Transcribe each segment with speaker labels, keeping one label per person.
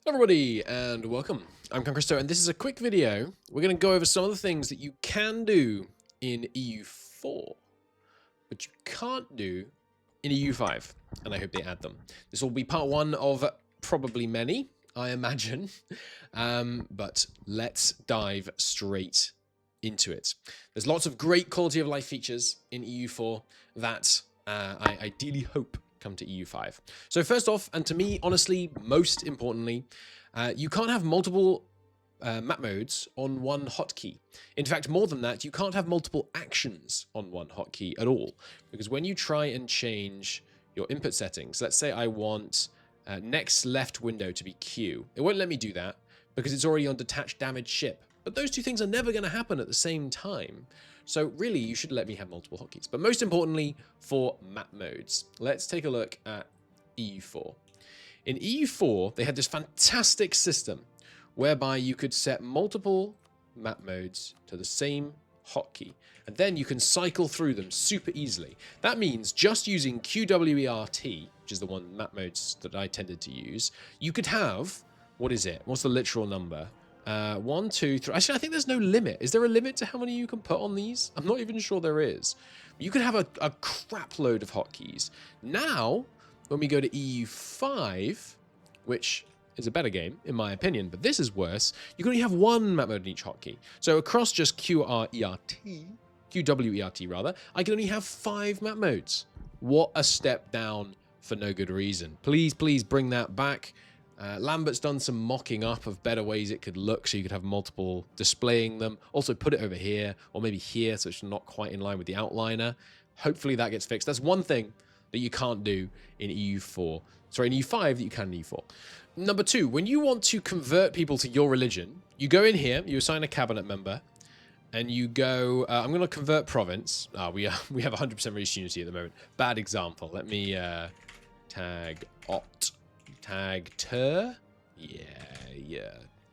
Speaker 1: Hello everybody and welcome. I'm Christo and this is a quick video. We're going to go over some of the things that you can do in EU4, but you can't do in EU5, and I hope they add them. This will be part one of probably many, I imagine, but let's dive straight into it. There's lots of great quality of life features in EU4 that I ideally hope come to EU5. So first off, and to me, honestly, most importantly, you can't have multiple map modes on one hotkey. In fact, more than that, you can't have multiple actions on one hotkey at all. Because when you try and change your input settings, let's say I want next left window to be Q, it won't let me do that because it's already on detached damaged ship. But those two things are never going to happen at the same time. So really, you should let me have multiple hotkeys. But most importantly, for map modes, let's take a look at EU4. In EU4, they had this fantastic system whereby you could set multiple map modes to the same hotkey, and then you can cycle through them super easily. That means just using QWERT, which is the one map modes that I tended to use, you could have, what is it? What's the literal number? 1, 2, 3. Actually, I think there's no limit. Is there a limit to how many you can put on these? I'm not even sure there is. You could have a crap load of hotkeys. Now, when we go to EU5, which is a better game, in my opinion, but this is worse, you can only have one map mode in each hotkey. So across just QWERT rather, I can only have 5 map modes. What a step down for no good reason. Please, please bring that back. Lambert's done some mocking up of better ways it could look so you could have multiple displaying them. Also put it over here or maybe here so it's not quite in line with the outliner. Hopefully that gets fixed. That's one thing that you can't do in EU4. Sorry, in EU5 that you can in EU4. Number 2, when you want to convert people to your religion, you go in here, you assign a cabinet member, and you go, I'm going to convert province. We have 100% race unity at the moment. Bad example. Let me tag ot. Tag ter? Yeah.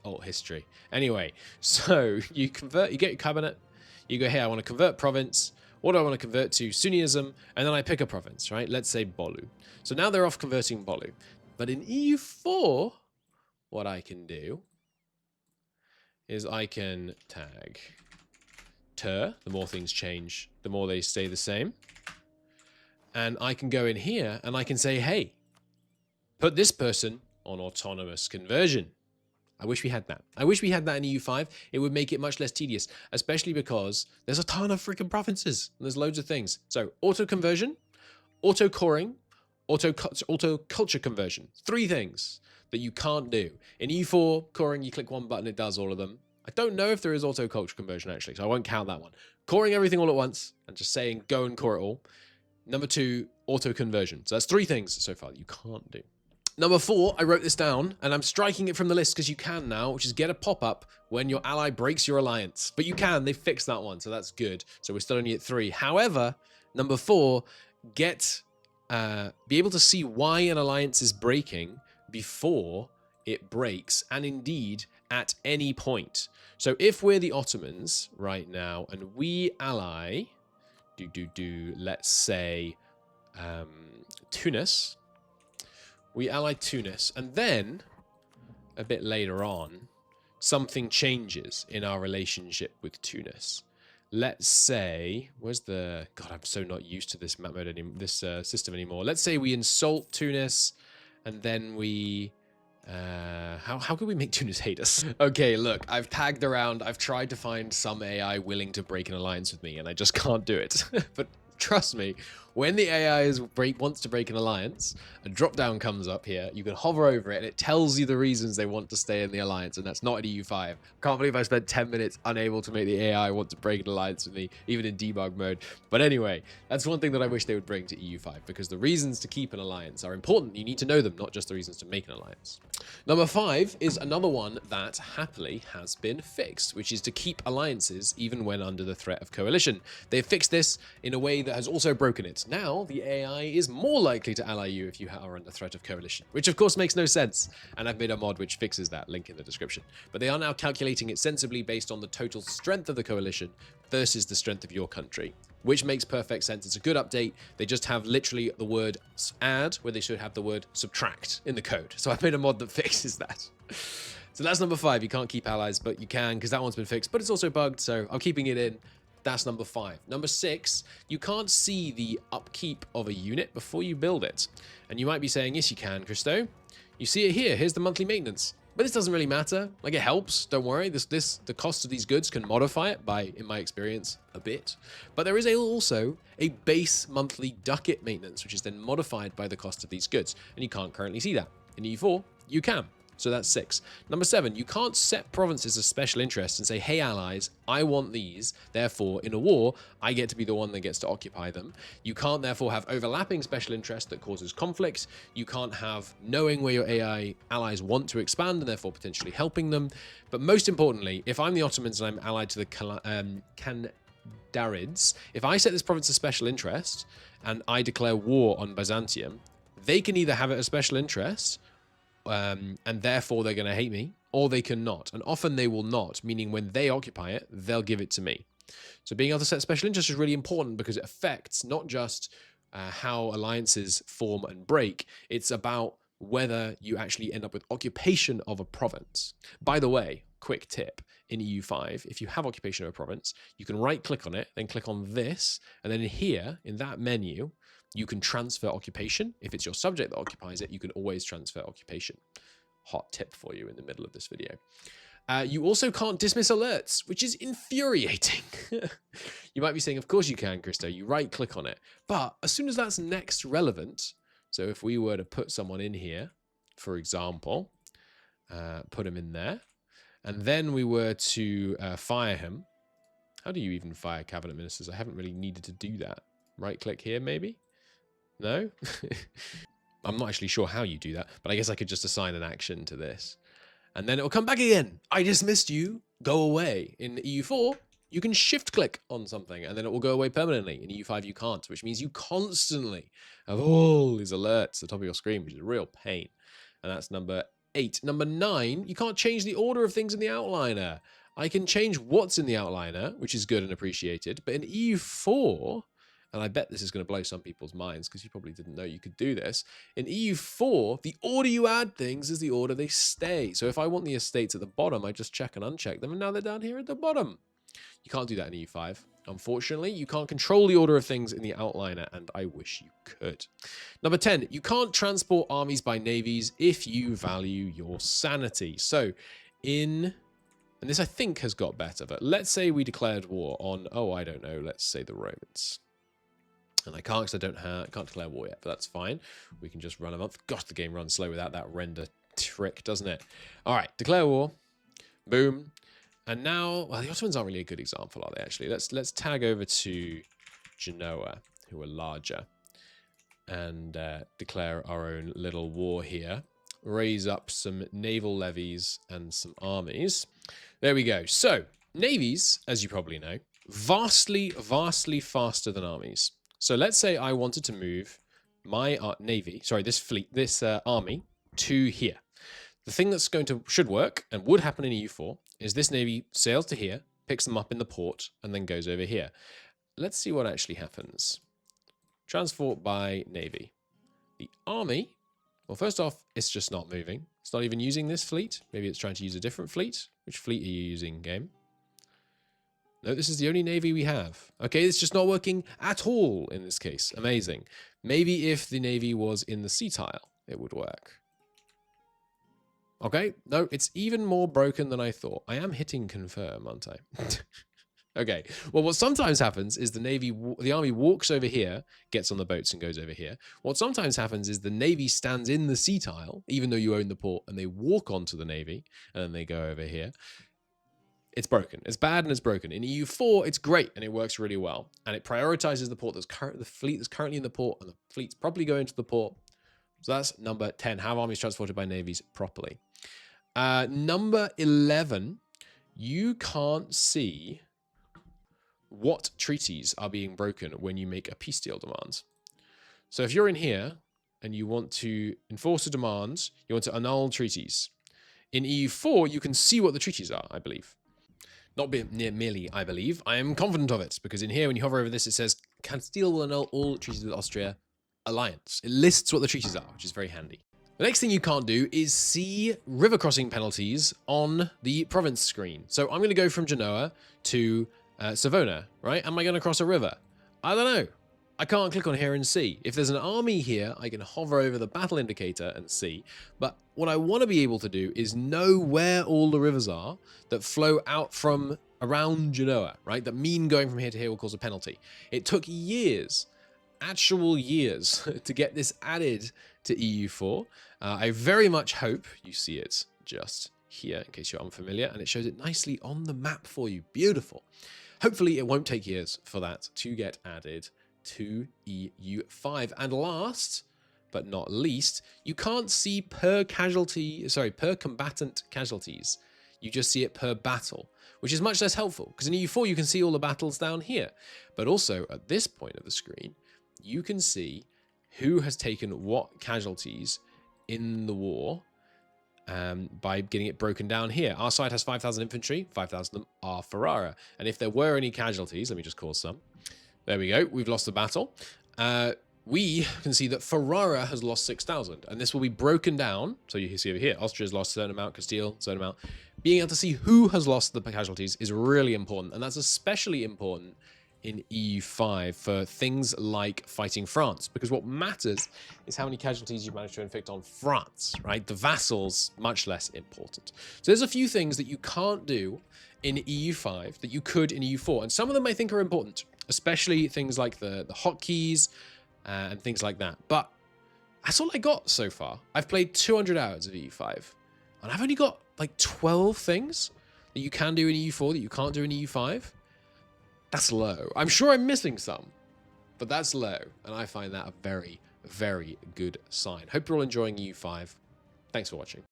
Speaker 1: Alt history. Anyway, so you convert, you get your cabinet, you go, hey, I want to convert province. What do I want to convert to? Sunnism, and then I pick a province, right? Let's say Bolu. So now they're off converting Bolu. But in EU4, what I can do is I can tag ter. The more things change, the more they stay the same. And I can go in here and I can say, hey, put this person on autonomous conversion. I wish we had that. I wish we had that in EU5. It would make it much less tedious, especially because there's a ton of freaking provinces and there's loads of things. So auto conversion, auto coring, auto culture conversion. 3 things that you can't do. In EU4 coring, you click one button, it does all of them. I don't know if there is auto culture conversion actually, so I won't count that one. Coring everything all at once and just saying go and core it all. Number 2, auto conversion. So that's 3 things so far that you can't do. Number 4, I wrote this down, and I'm striking it from the list because you can now, which is get a pop-up when your ally breaks your alliance. But you can, they fixed that one, so that's good. So we're still only at 3. However, number 4, be able to see why an alliance is breaking before it breaks, and indeed at any point. So if we're the Ottomans right now, and we ally, let's say, Tunis. We ally Tunis, and then, a bit later on, something changes in our relationship with Tunis. Let's say, where's the... God, I'm so not used to this map mode anymore, this system anymore. Let's say we insult Tunis, and then we... how can we make Tunis hate us? Okay, look, I've tagged around, I've tried to find some AI willing to break an alliance with me, and I just can't do it. But trust me, when the AI wants to break an alliance, a drop down comes up here, you can hover over it, and it tells you the reasons they want to stay in the alliance, and that's not in EU5. Can't believe I spent 10 minutes unable to make the AI want to break an alliance with me, even in debug mode. But anyway, that's one thing that I wish they would bring to EU5, because the reasons to keep an alliance are important. You need to know them, not just the reasons to make an alliance. Number 5 is another one that happily has been fixed, which is to keep alliances even when under the threat of coalition. They've fixed this in a way that has also broken it. Now, the AI is more likely to ally you if you are under threat of coalition, which of course makes no sense, and I've made a mod which fixes that, link in the description. But they are now calculating it sensibly based on the total strength of the coalition versus the strength of your country. which makes perfect sense. It's a good update. They just have literally the word add where they should have the word subtract in the code. So I made a mod that fixes that. So that's number 5. You can't keep allies, but you can because that one's been fixed, but it's also bugged, so I'm keeping it in. That's number 5. Number 6, you can't see the upkeep of a unit before you build it. And you might be saying, yes, you can, Christo. You see it here. Here's the monthly maintenance. But this doesn't really matter. Like, it helps. Don't worry. The cost of these goods can modify it by, in my experience, a bit. But there is also a base monthly ducat maintenance, which is then modified by the cost of these goods. And you can't currently see that. In EU4, you can. So that's 6. Number 7, you can't set provinces of special interest and say, hey, allies, I want these. Therefore, in a war, I get to be the one that gets to occupy them. You can't, therefore, have overlapping special interest that causes conflicts. You can't have knowing where your AI allies want to expand and therefore potentially helping them. But most importantly, if I'm the Ottomans and I'm allied to the Kandarids, if I set this province of special interest and I declare war on Byzantium, they can either have it as special interest and therefore they're going to hate me, or they cannot. And often they will not, meaning when they occupy it, they'll give it to me. So being able to set special interest is really important because it affects not just how alliances form and break, it's about whether you actually end up with occupation of a province. By the way, quick tip, in EU5, if you have occupation of a province, you can right-click on it, then click on this, and then here, in that menu, you can transfer occupation. If it's your subject that occupies it, you can always transfer occupation. Hot tip for you in the middle of this video. You also can't dismiss alerts, which is infuriating. You might be saying, of course you can, Christo. You right-click on it. But as soon as that's next relevant, so if we were to put someone in here, for example, put him in there, and then we were to fire him. How do you even fire cabinet ministers? I haven't really needed to do that. Right-click here, maybe? No? I'm not actually sure how you do that, but I guess I could just assign an action to this. And then it will come back again. I dismissed you. Go away. In EU4, you can shift-click on something, and then it will go away permanently. In EU5, you can't, which means you constantly have all these alerts at the top of your screen, which is a real pain. And that's number 8. Number 9, you can't change the order of things in the outliner. I can change what's in the outliner, which is good and appreciated, but in EU4... and I bet this is going to blow some people's minds because you probably didn't know you could do this. In EU4, the order you add things is the order they stay. So if I want the estates at the bottom, I just check and uncheck them, and now they're down here at the bottom. You can't do that in EU5. Unfortunately, you can't control the order of things in the outliner, and I wish you could. Number 10, you can't transport armies by navies if you value your sanity. So and this I think has got better, but let's say we declared war on, oh, I don't know, let's say the Romans. And I can't because I can't declare war yet, but that's fine. We can just run a month. Gosh, the game runs slow without that render trick, doesn't it? All right, declare war. Boom. And now, well, the Ottomans aren't really a good example, are they, actually? Let's tag over to Genoa, who are larger, and declare our own little war here. Raise up some naval levies and some armies. There we go. So, navies, as you probably know, vastly, vastly faster than armies. So let's say I wanted to move my this army to here. The thing that's should work and would happen in EU4 is this navy sails to here, picks them up in the port, and then goes over here. Let's see what actually happens. Transport by navy. The army, well, first off, it's just not moving. It's not even using this fleet. Maybe it's trying to use a different fleet. Which fleet are you using, game? No, this is the only navy we have. Okay, it's just not working at all in this case. Amazing. Maybe if the navy was in the sea tile, it would work. Okay, no, it's even more broken than I thought. I am hitting confirm, aren't I? Okay, well, what sometimes happens is the army walks over here, gets on the boats and goes over here. What sometimes happens is the navy stands in the sea tile, even though you own the port, and they walk onto the navy, and then they go over here. It's broken. It's bad and it's broken. In EU4, it's great and it works really well. And it prioritizes the fleet that's currently in the port, and the fleet's probably going to the port. So that's number 10. Have armies transported by navies properly. Number 11, you can't see what treaties are being broken when you make a peace deal demand. So if you're in here and you want to enforce a demand, you want to annul treaties. In EU4, you can see what the treaties are, I believe. Not merely, I believe. I am confident of it, because in here, when you hover over this, it says, Castile will annul all treaties with Austria alliance. It lists what the treaties are, which is very handy. The next thing you can't do is see river crossing penalties on the province screen. So I'm going to go from Genoa to Savona, right? Am I going to cross a river? I don't know. I can't click on here and see. If there's an army here, I can hover over the battle indicator and see. But what I want to be able to do is know where all the rivers are that flow out from around Genoa, right? That mean going from here to here will cause a penalty. It took years, actual years, to get this added to EU4. I very much hope you see it just here, in case you're unfamiliar, and it shows it nicely on the map for you. Beautiful. Hopefully it won't take years for that to get added to EU5. And last but not least, you can't see per combatant casualties. You just see it per battle, which is much less helpful, because in EU4 you can see all the battles down here. But also at this point of the screen, you can see who has taken what casualties in the war by getting it broken down here. Our side has 5,000 infantry, 5,000 of them are Ferrara. And if there were any casualties, let me just cause some. There we go. We've lost the battle. We can see that Ferrara has lost 6,000, and this will be broken down. So you can see over here, Austria's lost a certain amount, Castile, a certain amount. Being able to see who has lost the casualties is really important, and that's especially important in EU5 for things like fighting France, because what matters is how many casualties you manage to inflict on France, right? The vassals, much less important. So there's a few things that you can't do in EU5 that you could in EU4, and some of them I think are important, especially things like the hotkeys and things like that. But that's all I got so far. I've played 200 hours of EU5, and I've only got like 12 things that you can do in EU4 that you can't do in EU5. That's low. I'm sure I'm missing some, but that's low, and I find that a very, very good sign. Hope you're all enjoying EU5. Thanks for watching.